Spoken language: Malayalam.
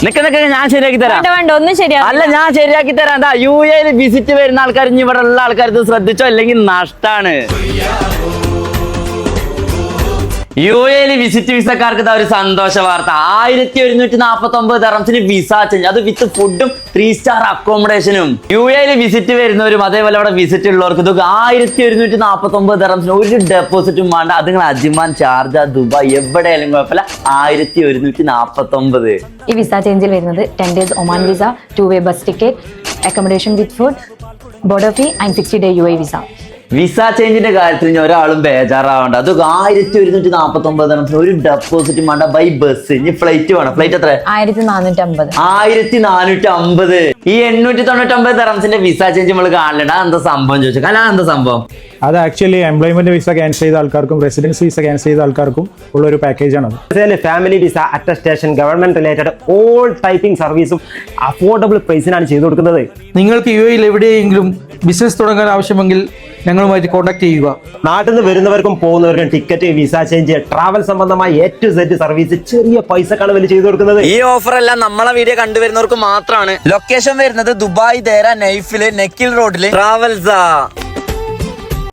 നിനക്ക് ഞാൻ ശരിയാക്കി തരാം. ഒന്നും ശരിയാ. അല്ല, ഞാൻ ശരിയാക്കി തരാം. UAE വിസിറ്റ് വരുന്ന ആൾക്കാർ ഇവിടെ ഉള്ള ആൾക്കാർ ഇത് ശ്രദ്ധിച്ചോ, അല്ലെങ്കിൽ നഷ്ടാണ്. UAE വിസിറ്റ് വിസക്കാർക്ക് ഒരു സന്തോഷ വാർത്ത. 1149 ദിർഹംസിന് വിസ ചേഞ്ച്, അത് വിത്ത് ഫുഡും 3 സ്റ്റാർ അക്കോമഡേഷനും. UAE വിസിറ്റ് വരുന്നവരും അതേപോലെ അവിടെ വിസിറ്റ് ഉള്ളവർക്ക് ഇത് 1149 ദിർഹംസിന് ഒരു ഡെപ്പോസിറ്റും വേണ്ട. അത് നിങ്ങൾ അജ്മാൻ, ഷാർജ, ദുബായ് എവിടെയായാലും കുഴപ്പമില്ല. 1149. ഈ വിസ ചേഞ്ചിൽ വരുന്നത് 10 days Oman visa, 2-way bus ticket, accommodation with food, border fee and 60-day UAE visa. Visa ചേഞ്ചിന്റെ കാര്യത്തിൽ ഇനി ഒരാളും ബേജാറാവണ്ട. അത് 1149 ദിർഹംസിന് ഒരു ഡെപ്പോസിറ്റും വേണ്ട. By bus. ഇനി ഫ്ലൈറ്റ് വേണം. ഫ്ലൈറ്റ് എത്ര? 1450. 1450. ഈ 899 ദിർഹംസിന്റെ വിസ ചേഞ്ച് നമ്മൾ കാണലുണ്ട്. അതെന്താ സംഭവം ചോദിച്ചാൽ? അല്ല, എന്താ സംഭവം? അത് ആക്ച്വലി എംപ്ലോയ്മെന്റ് വിസ ക്യാൻസൽ ചെയ്ത ആൾക്കാർക്കും റെസിഡൻസ് വിസ ക്യാൻസൽ ചെയ്ത ആൾക്കാർക്കും ഉള്ള ഒരു പാക്കേജ് ആണ്. Family visa, attestation, government related all typing സർവീസും അഫോർഡബിൾ പ്രൈസിനാണ് ചെയ്തു കൊടുക്കുന്നത്. നിങ്ങൾക്ക് UAE എവിടെയെങ്കിലും ബിസിനസ് തുടങ്ങാൻ ആവശ്യമെങ്കിൽ ഞങ്ങളുമായിട്ട് കോൺടാക്ട് ചെയ്യുക. നാട്ടിൽ നിന്ന് വരുന്നവർക്കും പോകുന്നവർക്കും ടിക്കറ്റ്, വിസ ചേഞ്ച്, ട്രാവൽ സംബന്ധമായ A to Z സർവീസ് ചെറിയ പൈസക്കാണ് വലിയ ചെയ്തു കൊടുക്കുന്നത്. ഈ ഓഫർ എല്ലാം നമ്മളെ വീഡിയോ കണ്ടുവരുന്നവർക്ക് മാത്രമാണ്. ലൊക്കേഷൻ വരുന്നത് ദുബായ് ദേര നൈഫില് നെക്കിൽ റോഡില് ട്രാവൽസ.